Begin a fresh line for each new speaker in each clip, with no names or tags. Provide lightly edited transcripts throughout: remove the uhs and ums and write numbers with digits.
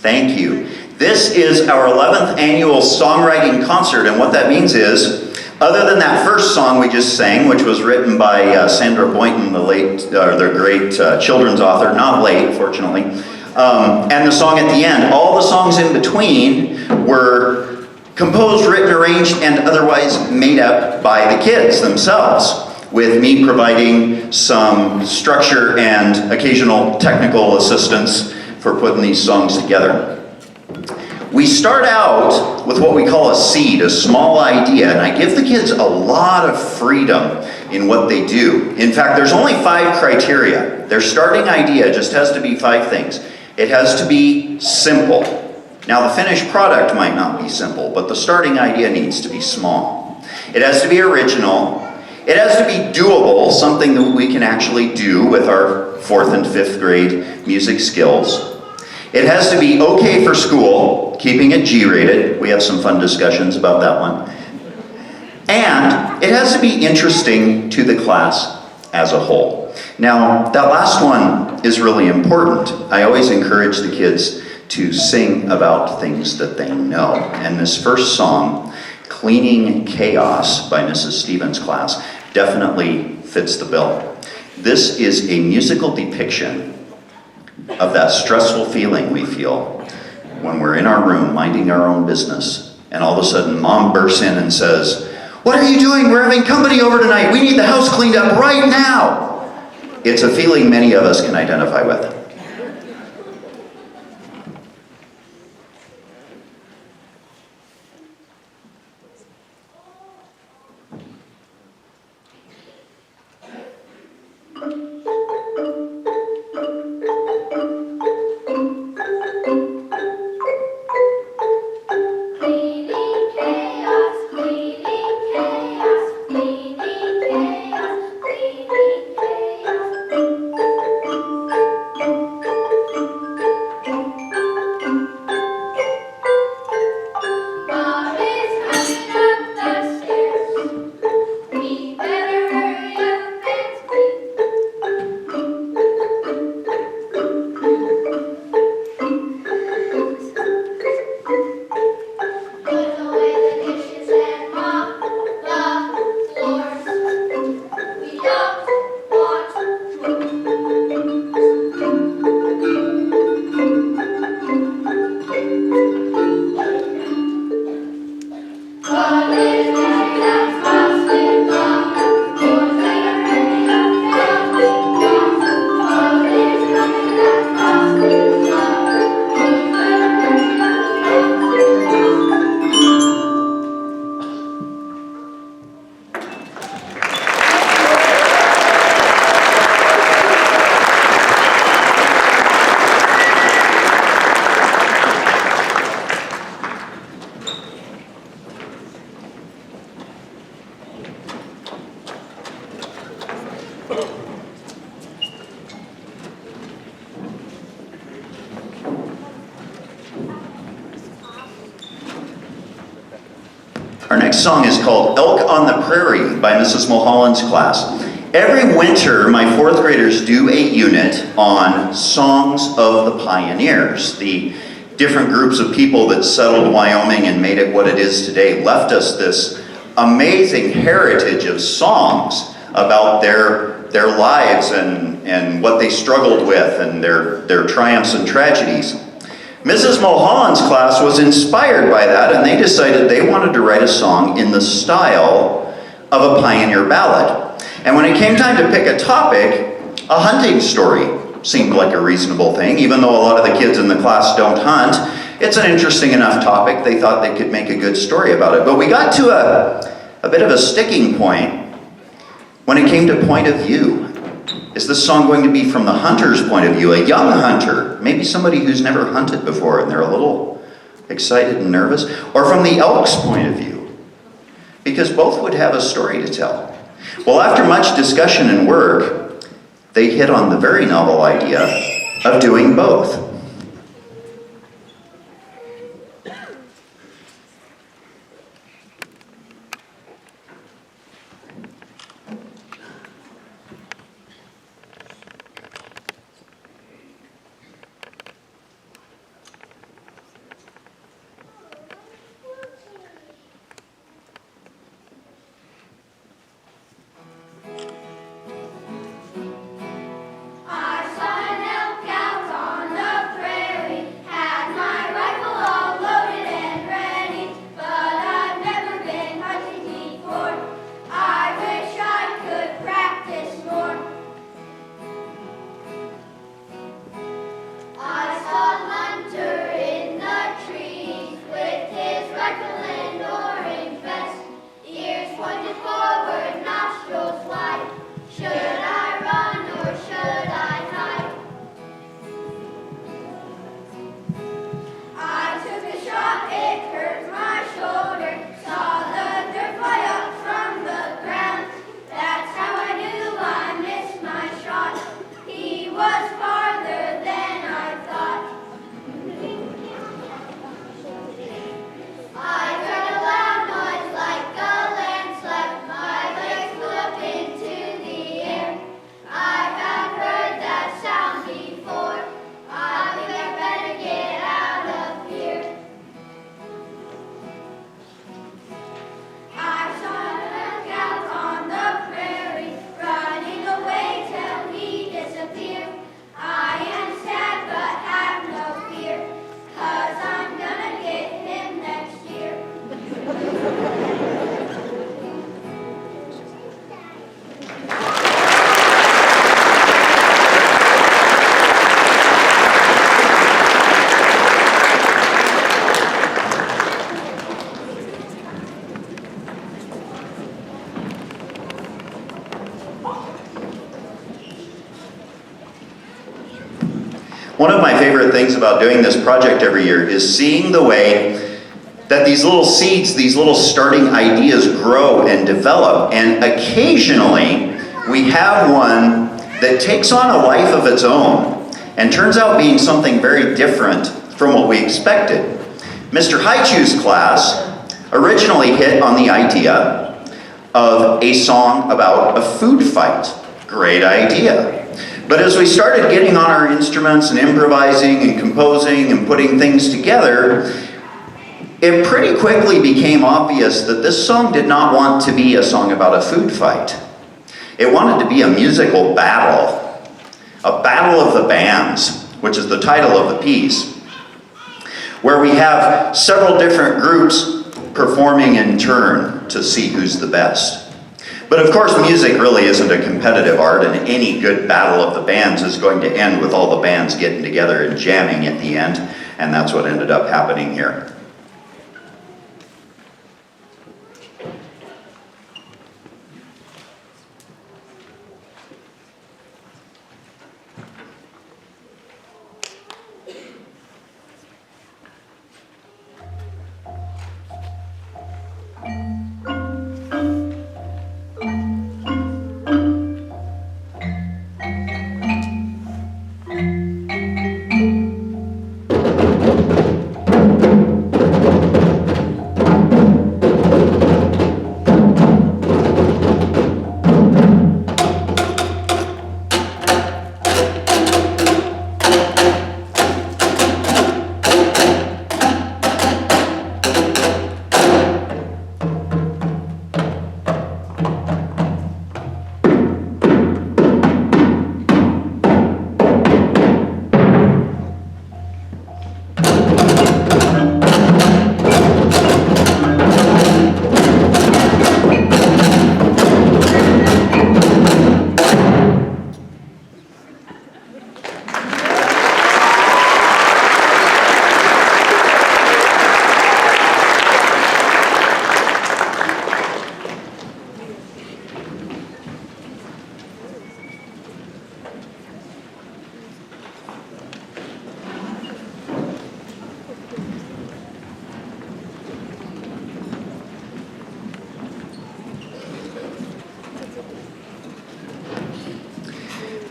Thank you. This is our 11th annual songwriting concert, and what that means is, other than that first song we just sang, which was written by Sandra Boynton, the great children's author, not late, fortunately, and the song at the end, all the songs in between were composed, written, arranged, and otherwise made up by the kids themselves, with me providing some structure and occasional technical assistance for putting these songs together. We start out with what we call a seed, a small idea, and I give the kids a lot of freedom in what they do. In fact, there's only 5 criteria. Their starting idea just has to be 5 things. It has to be simple. Now, the finished product might not be simple, but the starting idea needs to be small. It has to be original. It has to be doable, something that we can actually do with our 4th and 5th grade music skills. It has to be okay for school, keeping it G-rated. We have some fun discussions about that one. And it has to be interesting to the class as a whole. Now, that last one is really important. I always encourage the kids to sing about things that they know. And this first song, Cleaning Chaos by Mrs. Stevens' class, definitely fits the bill. This is a musical depiction of that stressful feeling we feel when we're in our room minding our own business, and all of a sudden Mom bursts in and says, "What are you doing? We're having company over tonight. We need the house cleaned up right now." It's a feeling many of us can identify with. Our next song is called Elk on the Prairie by Mrs. Mulholland's class. Every winter, my 4th graders do a unit on songs of the pioneers. The different groups of people that settled Wyoming and made it what it is today left us this amazing heritage of songs about their lives and what they struggled with and their triumphs and tragedies. Mrs. Mulholland's class was inspired by that, and they decided they wanted to write a song in the style of a pioneer ballad. And when it came time to pick a topic, a hunting story seemed like a reasonable thing. Even though a lot of the kids in the class don't hunt, it's an interesting enough topic. They thought they could make a good story about it. But we got to a bit of a sticking point when it came to point of view. Is this song going to be from the hunter's point of view, a young hunter, maybe somebody who's never hunted before and they're a little excited and nervous, or from the elk's point of view? Because both would have a story to tell. Well, after much discussion and work, they hit on the very novel idea of doing both. One of my favorite things about doing this project every year is seeing the way that these little seeds, these little starting ideas grow and develop, and occasionally we have one that takes on a life of its own and turns out being something very different from what we expected. Mr. Haichu's class originally hit on the idea of a song about a food fight. Great idea. But as we started getting on our instruments and improvising and composing and putting things together, it pretty quickly became obvious that this song did not want to be a song about a food fight. It wanted to be a musical battle, a battle of the bands, which is the title of the piece, where we have several different groups performing in turn to see who's the best. But of course, music really isn't a competitive art, and any good battle of the bands is going to end with all the bands getting together and jamming at the end, and that's what ended up happening here.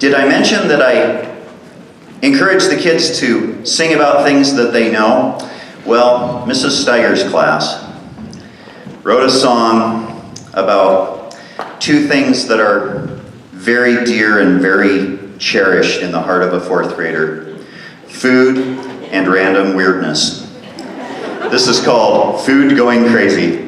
Did I mention that I encourage the kids to sing about things that they know? Well, Mrs. Steiger's class wrote a song about two things that are very dear and very cherished in the heart of a fourth grader: food and random weirdness. This is called Food Going Crazy.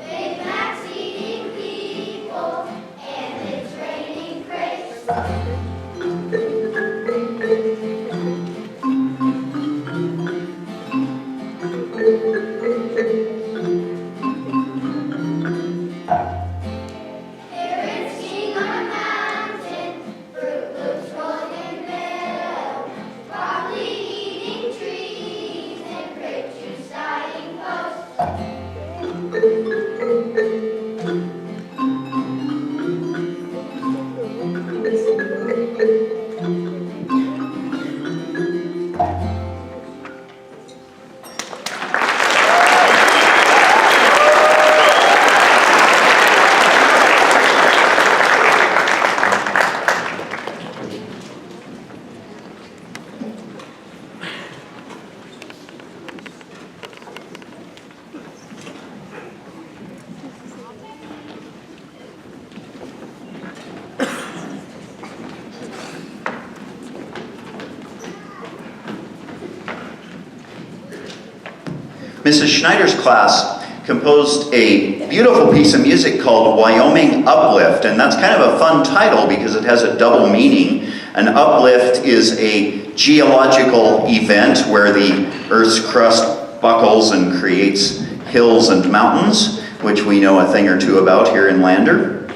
Big Mac's eating people, and it's raining crazy.
Mrs. Schneider's class composed a beautiful piece of music called Wyoming Uplift, and that's kind of a fun title because it has a double meaning. An uplift is a geological event where the Earth's crust buckles and creates hills and mountains, which we know a thing or two about here in Lander.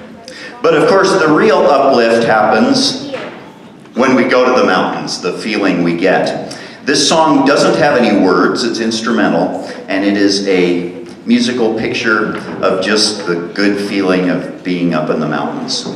But of course, the real uplift happens when we go to the mountains, the feeling we get. This song doesn't have any words, it's instrumental, and it is a musical picture of just the good feeling of being up in the mountains.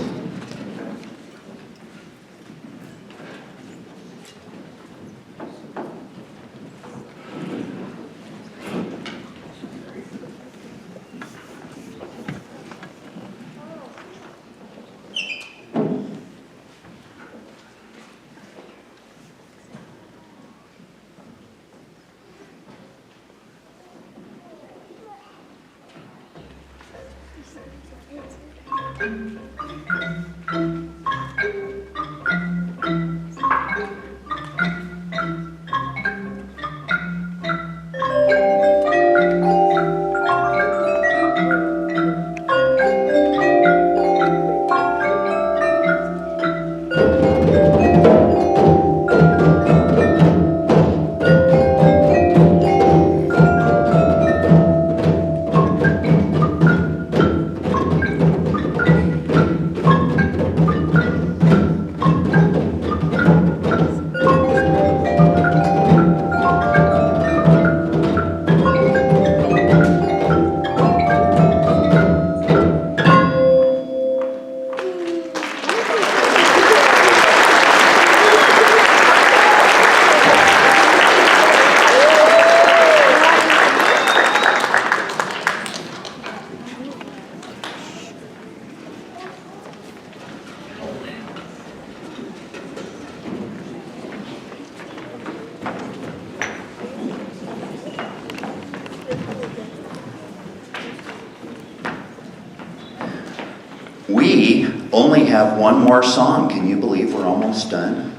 We only have one more song. Can you believe we're almost done?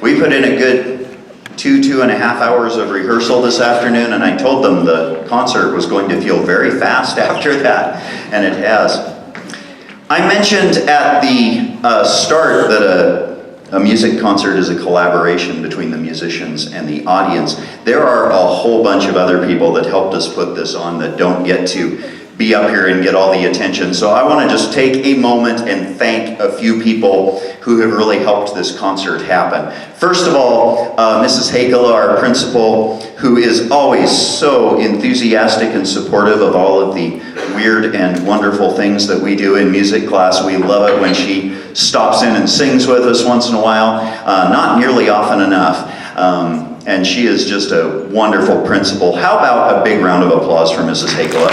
We put in a good 2.5 hours of rehearsal this afternoon, and I told them the concert was going to feel very fast after that, and it has. I mentioned at the start that a music concert is a collaboration between the musicians and the audience. There are a whole bunch of other people that helped us put this on that don't get to be up here and get all the attention. So I want to just take a moment and thank a few people who have really helped this concert happen. First of all, Mrs. Hakel, our principal, who is always so enthusiastic and supportive of all of the weird and wonderful things that we do in music class. We love it when she stops in and sings with us once in a while, not nearly often enough. And she is just a wonderful principal. How about a big round of applause for Mrs. Hakel?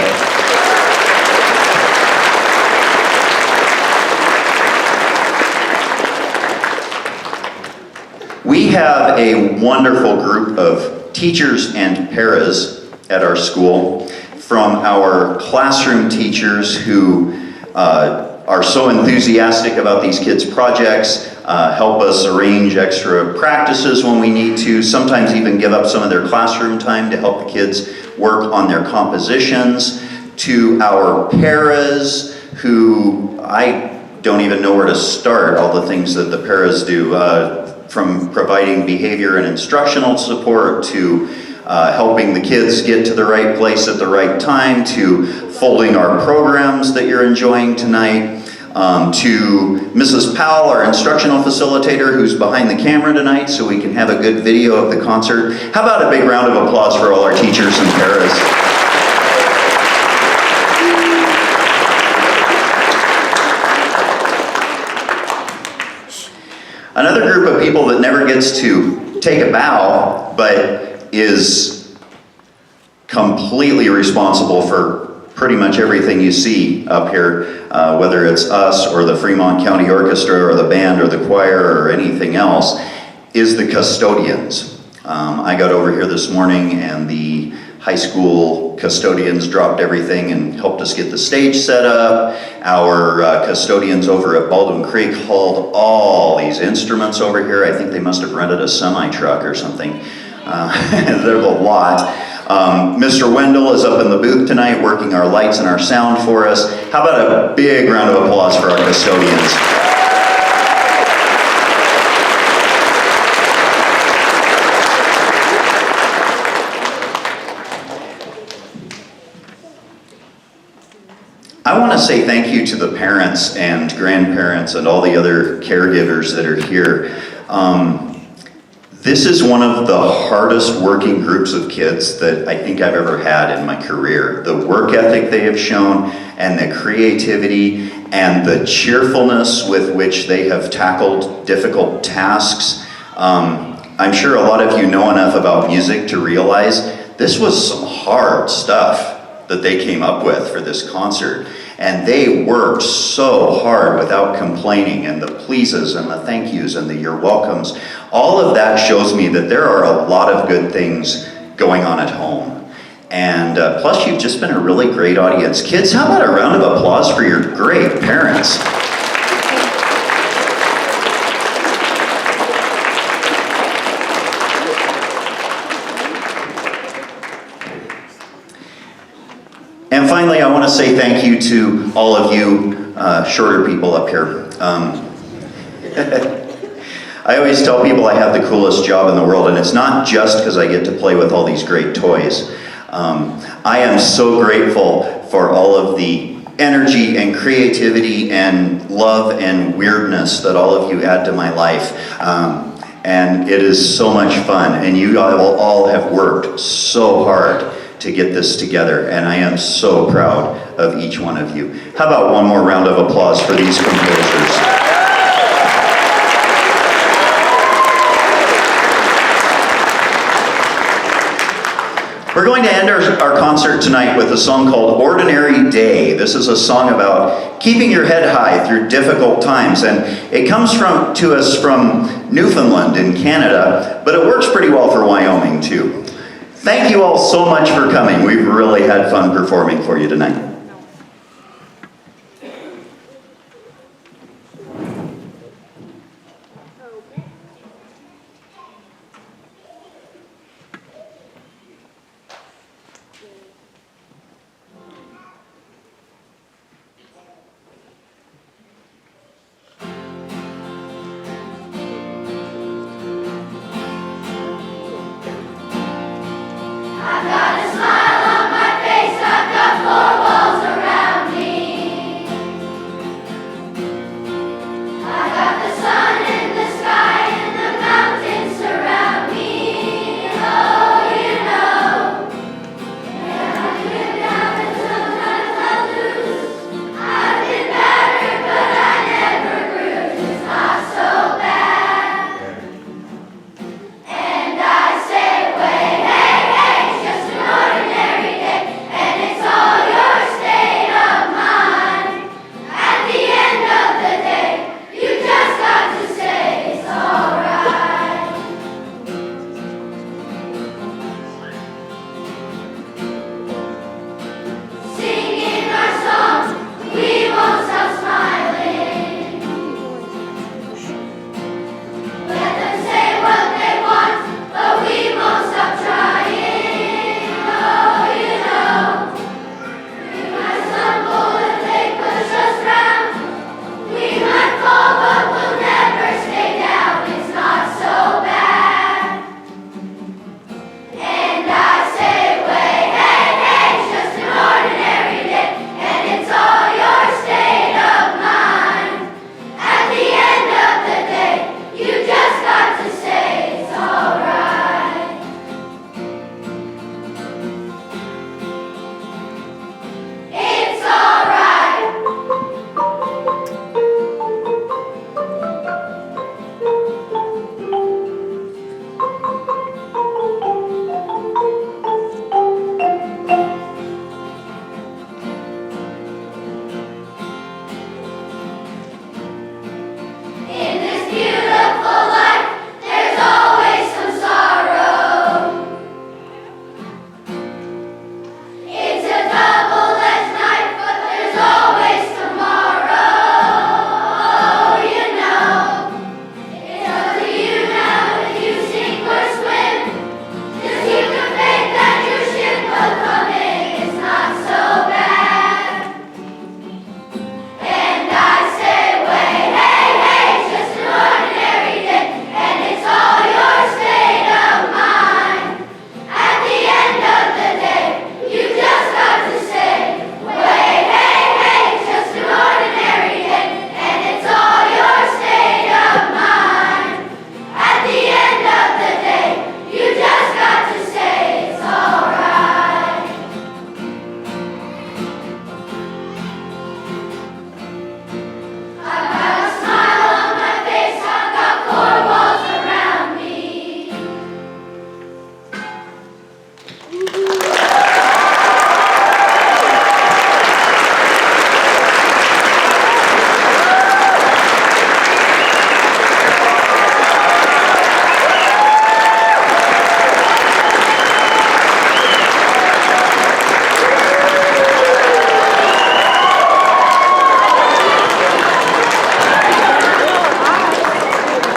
We have a wonderful group of teachers and paras at our school, from our classroom teachers who are so enthusiastic about these kids' projects, help us arrange extra practices when we need to, sometimes even give up some of their classroom time to help the kids work on their compositions, to our paras who I don't even know where to start, all the things that the paras do, from providing behavior and instructional support to helping the kids get to the right place at the right time, to folding our programs that you're enjoying tonight, to Mrs. Powell, our instructional facilitator, who's behind the camera tonight so we can have a good video of the concert. How about a big round of applause for all our teachers and paras? Another group of people that never gets to take a bow, but is completely responsible for pretty much everything you see up here, whether it's us or the Fremont County Orchestra or the band or the choir or anything else, is the custodians. I got over here this morning and the high school custodians dropped everything and helped us get the stage set up. Our custodians over at Baldwin Creek hauled all these instruments over here. I think they must have rented a semi-truck or something. There's a lot. Mr. Wendell is up in the booth tonight working our lights and our sound for us. How about a big round of applause for our custodians? I want to say thank you to the parents and grandparents and all the other caregivers that are here. This is one of the hardest working groups of kids that I think I've ever had in my career. The work ethic they have shown and the creativity and the cheerfulness with which they have tackled difficult tasks. I'm sure a lot of you know enough about music to realize this was some hard stuff that they came up with for this concert. And they worked so hard without complaining, and the pleases and the thank yous and the you're welcomes. All of that shows me that there are a lot of good things going on at home. And plus you've just been a really great audience. Kids, how about a round of applause for your great parents? And finally, I want to say thank you to all of you shorter people up here. I always tell people I have the coolest job in the world, and it's not just because I get to play with all these great toys. I am so grateful for all of the energy and creativity and love and weirdness that all of you add to my life. And it is so much fun, and you all have worked so hard to get this together, and I am so proud of each one of you. How about one more round of applause for these composers? We're going to end our concert tonight with a song called Ordinary Day. This is a song about keeping your head high through difficult times, and it comes to us from Newfoundland in Canada, but it works pretty well for Wyoming too. Thank you all so much for coming. We've really had fun performing for you tonight.